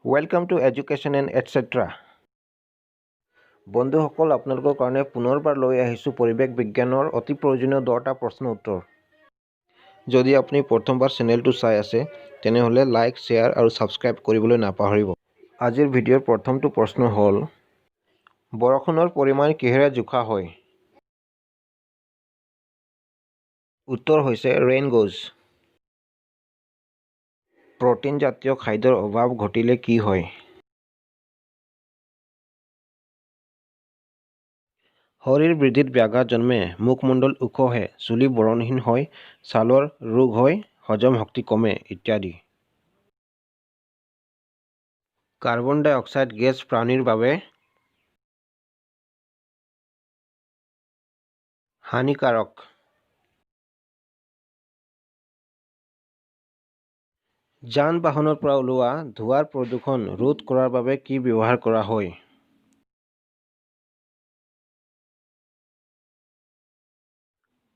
Welcome to Education and etc. বন্ধুসকল আপোনালোকৰ কাৰণে পুনৰবাৰ লৈ আহিছোঁ পৰিৱেশ বিজ্ঞানৰ অতি প্ৰয়োজনীয় 10টা প্ৰশ্ন উত্তৰ। যদি আপুনি প্ৰথমবাৰ চেনেলটো চাই আছে তেনেহ'লে লাইক, শ্বেয়াৰ আৰু ছাবস্ক্ৰাইব কৰিবলৈ নাপাহৰিব। আজিৰ ভিডিঅ'ৰ প্ৰথমটো প্ৰশ্ন হ'ল বৰষুণৰ পৰিমাণ কিহেৰে জোখা হয়? উত্তৰ হৈছে ৰেইন গজ। প্ৰটিন জাতীয় খাদ্যৰ অভাৱ ঘটিলে কি হয়? শৰীৰ বৃদ্ধিত ব্যাঘাত জন্মে, মুখমণ্ডল ওখ হয়, চুলি বৰণহীন হয়, ছালৰ ৰোগ হয়, হজম শক্তি কমে ইত্যাদি। কাৰ্বন ডাই অক্সাইড গেছ প্ৰাণীৰ বাবে হানিকাৰক। যান-বাহনৰ পৰা ওলোৱা ধোঁৱাৰ প্ৰদূষণ ৰোধ কৰাৰ বাবে কি ব্যৱহাৰ কৰা হয়?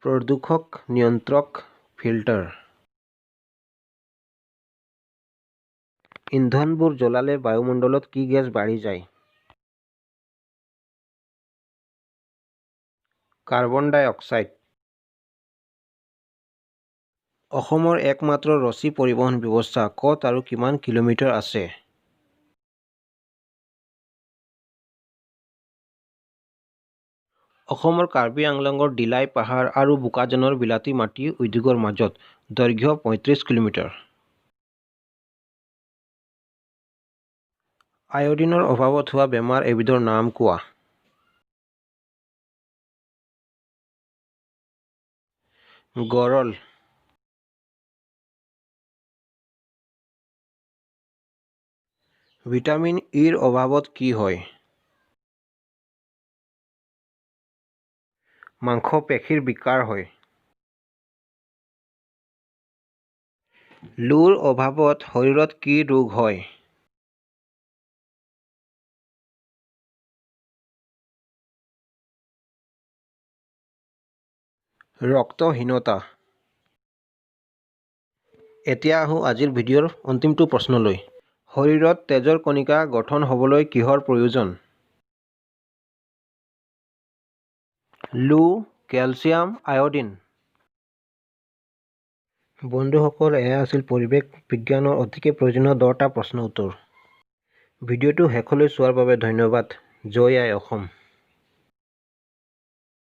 প্ৰদূষক নিয়ন্ত্ৰক ফিল্টাৰ। ইন্ধনবোৰ জ্বলালে বায়ুমণ্ডলত কি গেছ বাঢ়ি যায়? কাৰ্বন ডাই অক্সাইড। অসমৰ একমাত্ৰ ৰছী পৰিবহণ ব্যৱস্থা ক'ত আৰু কিমান কিলোমিটাৰ আছে? অসমৰ কাৰ্বি আংলঙৰ ডিলাই পাহাৰ আৰু বোকাজানৰ বিলাতী মাটি উদ্যোগৰ মাজত, দৈৰ্ঘ্য ৩৫ কিলোমিটাৰ। আয়োডিনৰ অভাৱত হোৱা বেমাৰ এবিধৰ নাম কোৱা? গৰল। ভিটামিন ইৰ অভাৱত কি হয়? মাংসপেশীৰ বিকাৰ হয়। লোৰ অভাৱত শৰীৰত কি ৰোগ হয়? ৰক্তহীনতা। এতিয়া আহোঁ আজিৰ ভিডিঅ'ৰ অন্তিমটো প্ৰশ্নলৈ। শৰীৰত তেজৰ কণিকা গঠন হ'বলৈ কিহৰ প্ৰয়োজন? লো, কেলচিয়াম, আয়োডিন। বন্ধুসকল, এয়া আছিল পৰিৱেশ বিজ্ঞানৰ অতিকে প্ৰয়োজনীয় 10টা প্ৰশ্ন উত্তৰ। ভিডিঅ'টো শেষলৈ চোৱাৰ বাবে ধন্যবাদ। জয় আই অসম।